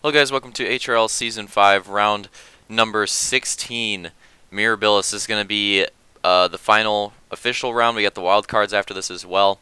Hello guys, welcome to HRL Season 5, round number 16. Mirabilis is going to be the final official round. We got the wild cards after this as well.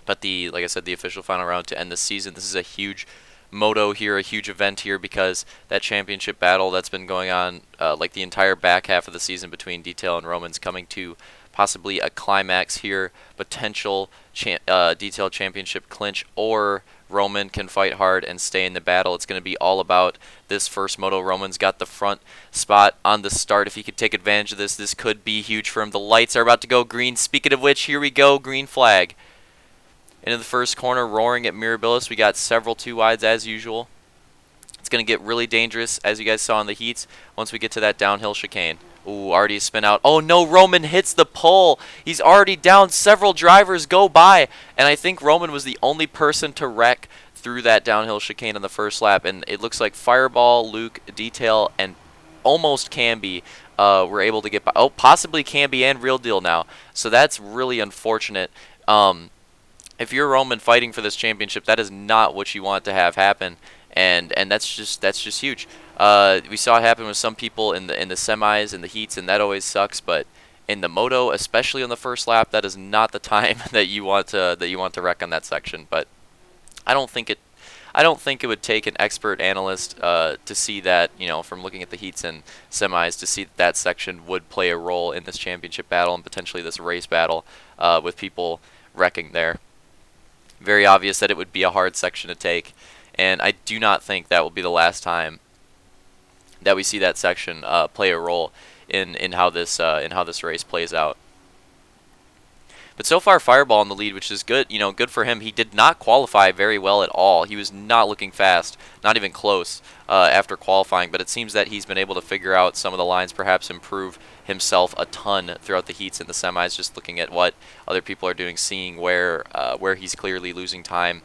But like I said, the official final round to end the season. This is a huge moto here, a huge event here, because that championship battle that's been going on like the entire back half of the season between Detail and Roman's coming to possibly a climax here, potential Detail championship clinch, or Roman can fight hard and stay in the battle. It's going to be all about this first moto. Roman's got the front spot on the start. If he could take advantage of this, this could be huge for him. The lights are about to go green. Speaking of which, here we go, green flag. Into the first corner, roaring at Mirabilis. We got several two wides as usual. It's going to get really dangerous, as you guys saw in the heats, once we get to that downhill chicane. Ooh, already a spin out. Oh no, Roman hits the pole. He's already down. Several drivers go by. And I think Roman was the only person to wreck through that downhill chicane on the first lap. And it looks like Fireball, Luke, Detail, and almost Camby were able to get by. Oh, possibly Camby and Real Deal now. So that's really unfortunate. If you're Roman fighting for this championship, that is not what you want to have happen. And that's just huge. We saw it happen with some people in the semis and the heats, and that always sucks. But in the moto, especially on the first lap, that is not the time that you want to wreck on that section. But I don't think it would take an expert analyst to see that, from looking at the heats and semis, to see that section would play a role in this championship battle and potentially this race battle with people wrecking there. Very obvious that it would be a hard section to take, and I do not think that will be the last time that we see that section play a role in how this race plays out. But so far, Fireball in the lead, which is good. Good for him. He did not qualify very well at all. He was not looking fast, not even close after qualifying. But it seems that he's been able to figure out some of the lines, perhaps improve himself a ton throughout the heats and the semis. Just looking at what other people are doing, seeing where he's clearly losing time,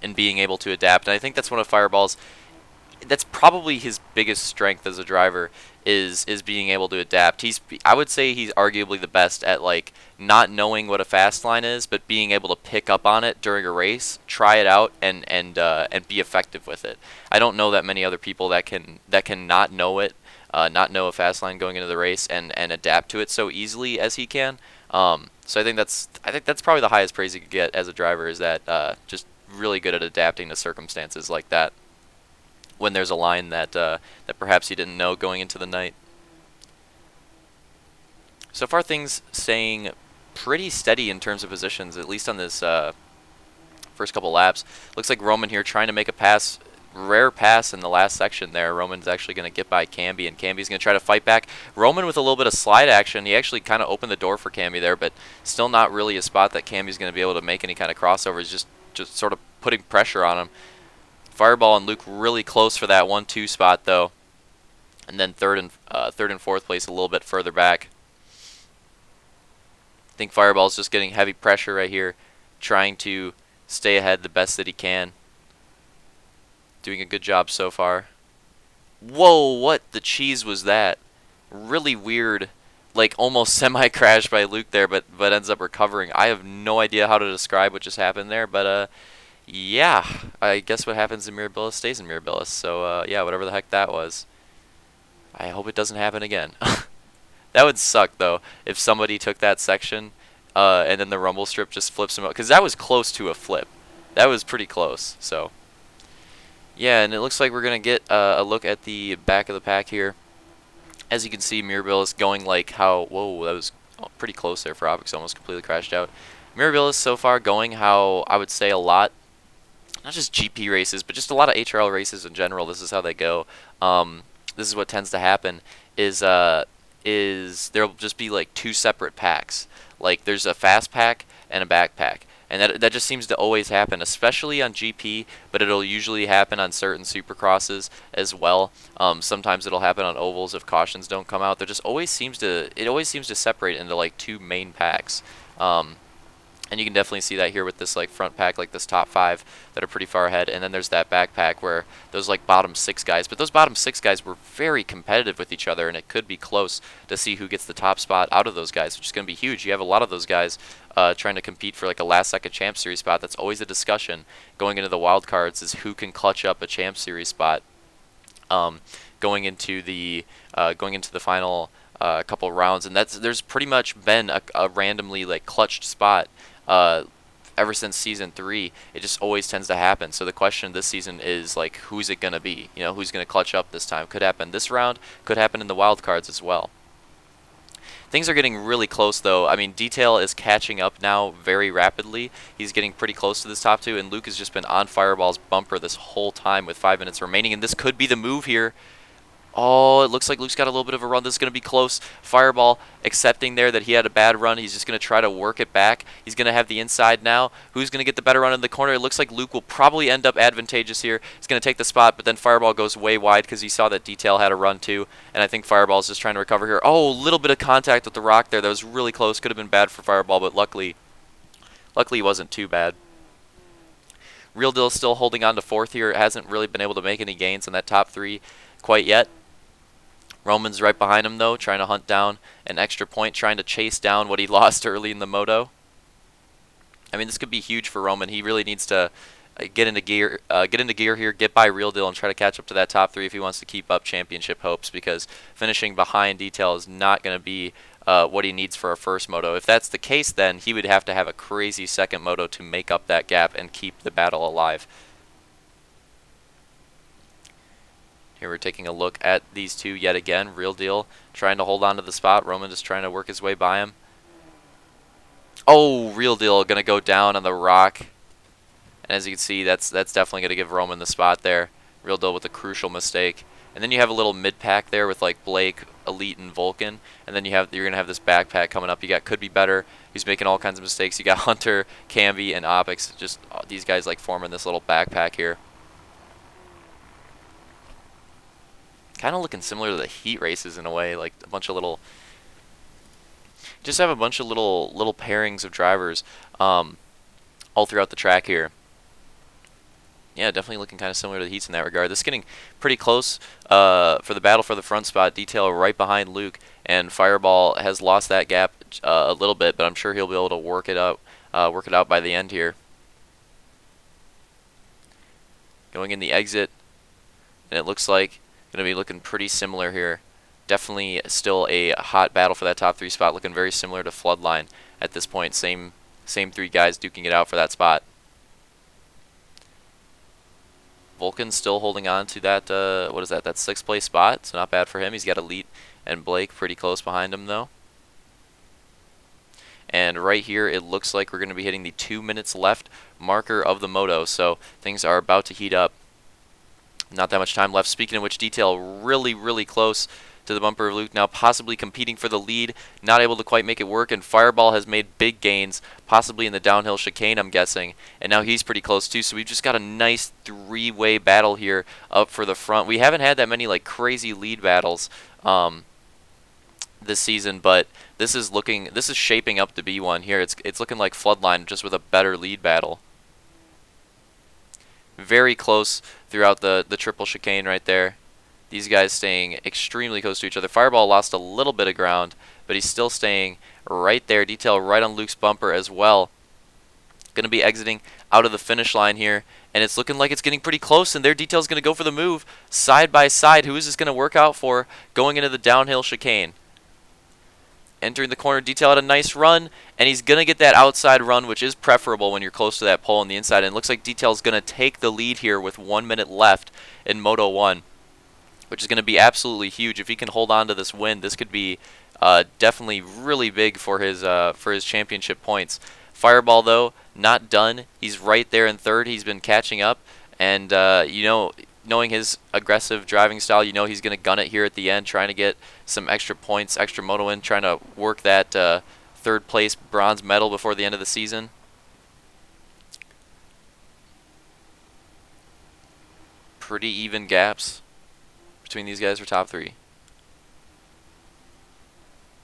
and being able to adapt. And I think that's one of Fireball's. That's probably his biggest strength as a driver is being able to adapt. I would say he's arguably the best at not knowing what a fast line is, but being able to pick up on it during a race, try it out, and be effective with it. I don't know that many other people that can not know it, not know a fast line going into the race and adapt to it so easily as he can. So I think that's probably the highest praise you could get as a driver, is that just really good at adapting to circumstances like that, when there's a line that perhaps you didn't know going into the night. So far, things staying pretty steady in terms of positions, at least on this first couple laps. Looks like Roman here trying to make a rare pass in the last section there. Roman's actually going to get by Camby, and Camby's going to try to fight back. Roman with a little bit of slide action. He actually kind of opened the door for Camby there, but still not really a spot that Camby's going to be able to make any kind of crossovers, just sort of putting pressure on him. Fireball and Luke really close for that 1-2 spot though, and then third and fourth place a little bit further back. I think Fireball's just getting heavy pressure right here, trying to stay ahead the best that he can. Doing a good job so far. Whoa, what the cheese was that? Really weird, almost semi-crash by Luke there, but ends up recovering. I have no idea how to describe what just happened there, but yeah, I guess what happens in Mirabilis stays in Mirabilis. So, yeah, whatever the heck that was. I hope it doesn't happen again. That would suck, though, if somebody took that section and then the rumble strip just flips him out. Because that was close to a flip. That was pretty close. So, yeah, and it looks like we're going to get a look at the back of the pack here. As you can see, Mirabilis going whoa, that was pretty close there for Opix, almost completely crashed out. Mirabilis so far going how I would say a lot, not just GP races, but just a lot of HRL races in general. This is how they go. This is what tends to happen is there'll just be two separate packs. There's a fast pack and a back pack. And that just seems to always happen, especially on GP, but it'll usually happen on certain supercrosses as well. Sometimes it'll happen on ovals if cautions don't come out. It always seems to separate into two main packs. And you can definitely see that here with this like front pack, like this top 5 that are pretty far ahead. And then there's that back pack where those like bottom 6 guys. But those bottom 6 guys were very competitive with each other, and it could be close to see who gets the top spot out of those guys, which is going to be huge. You have a lot of those guys trying to compete for like a last second Champ Series spot. That's always a discussion going into the wild cards, is who can clutch up a Champ Series spot going into the final couple rounds. And there's pretty much been a randomly like clutched spot ever since season 3. It just always tends to happen. So the question this season is like, who's it gonna be? You know, who's gonna clutch up this time? Could happen this round. Could happen in the wild cards as well. Things are getting really close though. I mean, Detail is catching up now very rapidly. He's getting pretty close to this top 2, and Luke has just been on Fireball's bumper this whole time with 5 minutes remaining, and this could be the move here. Oh, it looks like Luke's got a little bit of a run. This is going to be close. Fireball accepting there that he had a bad run. He's just going to try to work it back. He's going to have the inside now. Who's going to get the better run in the corner? It looks like Luke will probably end up advantageous here. He's going to take the spot, but then Fireball goes way wide because he saw that Detail had a run too, and I think Fireball's just trying to recover here. Oh, a little bit of contact with the rock there. That was really close. Could have been bad for Fireball, but luckily it wasn't too bad. Real Deal still holding on to 4th here. Hasn't really been able to make any gains in that top 3 quite yet. Roman's right behind him, though, trying to hunt down an extra point, trying to chase down what he lost early in the Moto. I mean, this could be huge for Roman. He really needs to get into gear here, get by Real Deal, and try to catch up to that top 3 if he wants to keep up championship hopes, because finishing behind Detail is not going to be what he needs for a first Moto. If that's the case, then he would have to have a crazy second Moto to make up that gap and keep the battle alive. Here we're taking a look at these two yet again. Real Deal trying to hold on to the spot. Roman just trying to work his way by him. Oh, Real Deal going to go down on the rock. And as you can see, that's definitely going to give Roman the spot there. Real Deal with a crucial mistake. And then you have a little mid-pack there with like Blake, Elite, and Vulcan. And then you're going to have this backpack coming up. You got Could Be Better. He's making all kinds of mistakes. You got Hunter, Camby, and Opix. Just these guys like forming this little backpack here. Kind of looking similar to the heat races in a way, like a bunch of little, just have a bunch of little pairings of drivers all throughout the track here. Yeah, definitely looking kind of similar to the heats in that regard. This is getting pretty close for the battle for the front spot. Detail right behind Luke, and Fireball has lost that gap a little bit, but I'm sure he'll be able to work it out by the end here. Going in the exit, and it looks like going to be looking pretty similar here. Definitely still a hot battle for that top 3 spot, looking very similar to Floodline at this point. Same 3 guys duking it out for that spot. Vulcan still holding on to that, what is that, that 6th place spot, so not bad for him. He's got Elite and Blake pretty close behind him though. And right here, it looks like we're going to be hitting the 2 minutes left marker of the Moto, so things are about to heat up. Not that much time left. Speaking of which, Detail really close to the bumper of Luke now, possibly competing for the lead, not able to quite make it work, and Fireball has made big gains, possibly in the downhill chicane, I'm guessing, and now he's pretty close too, so we've just got a nice 3-way battle here up for the front. We haven't had that many like crazy lead battles this season, but this is shaping up to be one here. It's looking like Floodline, just with a better lead battle. Very close throughout the triple chicane right there. These guys staying extremely close to each other. Fireball lost a little bit of ground, but he's still staying right there. Detail right on Luke's bumper as well. Going to be exiting out of the finish line here, and it's looking like it's getting pretty close, and their Detail's going to go for the move side by side. Who is this going to work out for going into the downhill chicane? Entering the corner, Detail had a nice run, and he's going to get that outside run, which is preferable when you're close to that pole on the inside. And it looks like Detail's going to take the lead here with 1 minute left in Moto 1, which is going to be absolutely huge. If he can hold on to this win, this could be definitely really big for his championship points. Fireball, though, not done. He's right there in 3rd. He's been catching up, and knowing his aggressive driving style, he's going to gun it here at the end, trying to get some extra points, extra Moto win, trying to work that 3rd place bronze medal before the end of the season. Pretty even gaps between these guys for top 3.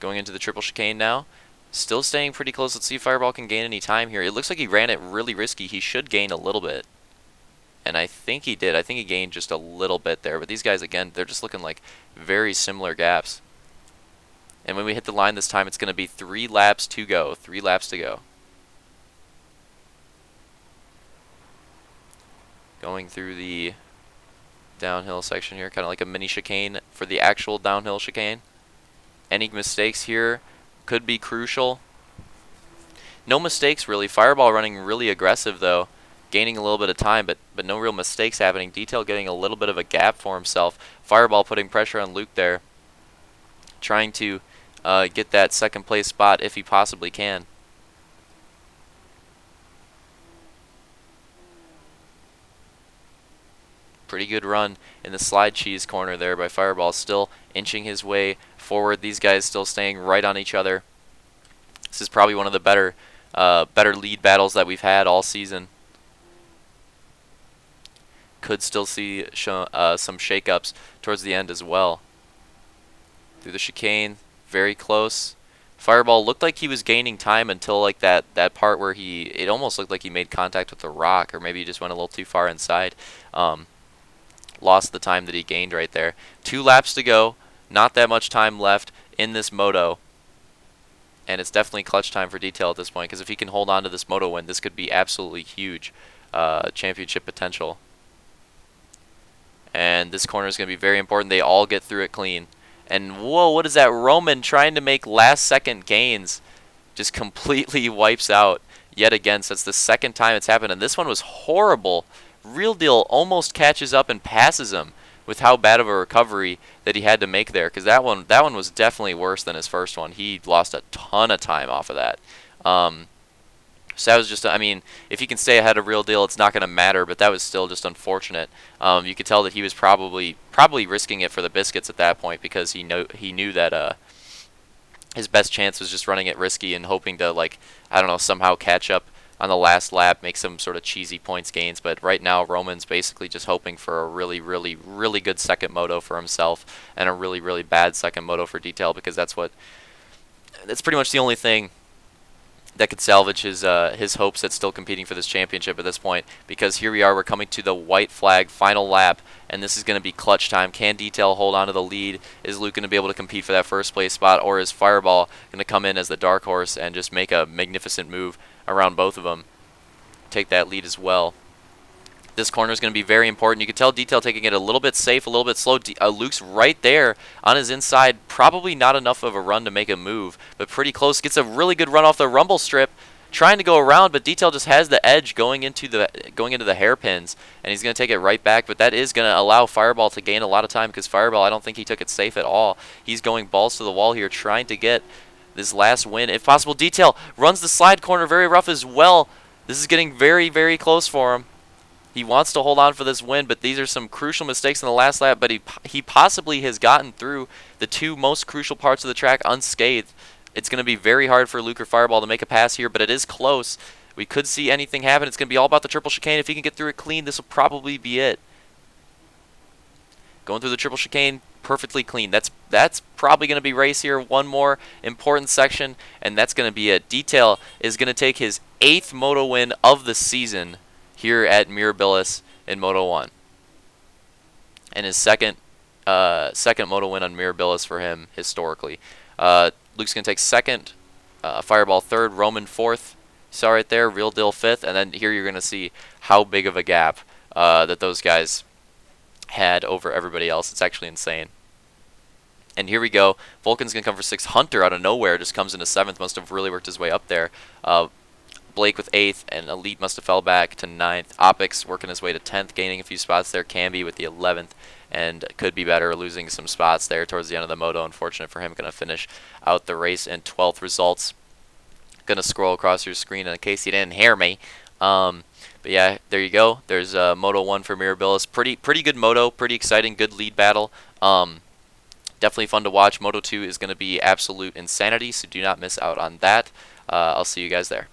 Going into the triple chicane now. Still staying pretty close. Let's see if Fireball can gain any time here. It looks like he ran it really risky. He should gain a little bit. And I think he did. I think he gained just a little bit there. But these guys, again, they're just looking like very similar gaps. And when we hit the line this time, it's going to be 3 laps to go. 3 laps to go. Going through the downhill section here, kind of like a mini chicane for the actual downhill chicane. Any mistakes here could be crucial. No mistakes really. Fireball running really aggressive though, gaining a little bit of time, but no real mistakes happening. Detail getting a little bit of a gap for himself. Fireball putting pressure on Luke there, trying to get that second place spot if he possibly can. Pretty good run in the slide cheese corner there by Fireball, still inching his way forward. These guys still staying right on each other. This is probably one of the better lead battles that we've had all season. Could still see some shakeups towards the end as well. Through the chicane, very close. Fireball looked like he was gaining time until like that part where it almost looked like he made contact with the rock, or maybe he just went a little too far inside. Lost the time that he gained right there. 2 laps to go. Not that much time left in this moto. And it's definitely clutch time for Detail at this point, because if he can hold on to this moto win, this could be absolutely huge championship potential. And this corner is going to be very important. They all get through it clean. And whoa, what is that? Roman trying to make last second gains just completely wipes out yet again. So it's the second time it's happened, and this one was horrible. Real Deal almost catches up and passes him with how bad of a recovery that he had to make there, because that one was definitely worse than his first one. He lost a ton of time off of that. So that was just, I mean, if he can stay ahead of Real Deal, it's not going to matter, but that was still just unfortunate. You could tell that he was probably risking it for the biscuits at that point, because he knew that his best chance was just running it risky and hoping to, like, I don't know, somehow catch up on the last lap, make some sort of cheesy points gains. But right now, Roman's basically just hoping for a really, really, really good second moto for himself and a really, really bad second moto for Detail, because that's pretty much the only thing that could salvage his hopes at still competing for this championship at this point. Because here we are, we're coming to the white flag final lap, and this is going to be clutch time. Can Detail hold on to the lead? Is Luke going to be able to compete for that first place spot, or is Fireball going to come in as the dark horse and just make a magnificent move around both of them, take that lead as well? This corner is going to be very important. You can tell Detail taking it a little bit safe, a little bit slow. Luke's right there on his inside. Probably not enough of a run to make a move, but pretty close. Gets a really good run off the rumble strip, trying to go around, but Detail just has the edge going into the hairpins, and he's going to take it right back. But that is going to allow Fireball to gain a lot of time, because Fireball, I don't think he took it safe at all. He's going balls to the wall here, trying to get this last win if possible. Detail runs the slide corner very rough as well. This is getting very, very close for him. He wants to hold on for this win, but these are some crucial mistakes in the last lap, but he possibly has gotten through the 2 most crucial parts of the track unscathed. It's going to be very hard for Luke or Fireball to make a pass here, but it is close. We could see anything happen. It's going to be all about the triple chicane. If he can get through it clean, this will probably be it. Going through the triple chicane perfectly clean. That's probably going to be race here. One more important section, and that's going to be it. Detail is going to take his 8th moto win of the season here at Mirabilis in Moto 1. And his second moto win on Mirabilis for him historically. Luke's going to take 2nd, Fireball 3rd, Roman 4th. Saw right there, Real Deal 5th. And then here you're going to see how big of a gap that those guys had over everybody else. It's actually insane. And here we go. Vulcan's going to come for 6th. Hunter out of nowhere just comes into 7th. Must have really worked his way up there. Blake with 8th, and Elite must have fell back to 9th. Opix working his way to 10th, gaining a few spots there. Camby with the 11th, and could be better, losing some spots there towards the end of the moto. Unfortunate for him, going to finish out the race in 12th. Results. Going to scroll across your screen in case you didn't hear me. But yeah, there you go. There's Moto 1 for Mirabilis. Pretty good moto, pretty exciting, good lead battle. Definitely fun to watch. Moto 2 is going to be absolute insanity, so do not miss out on that. I'll see you guys there.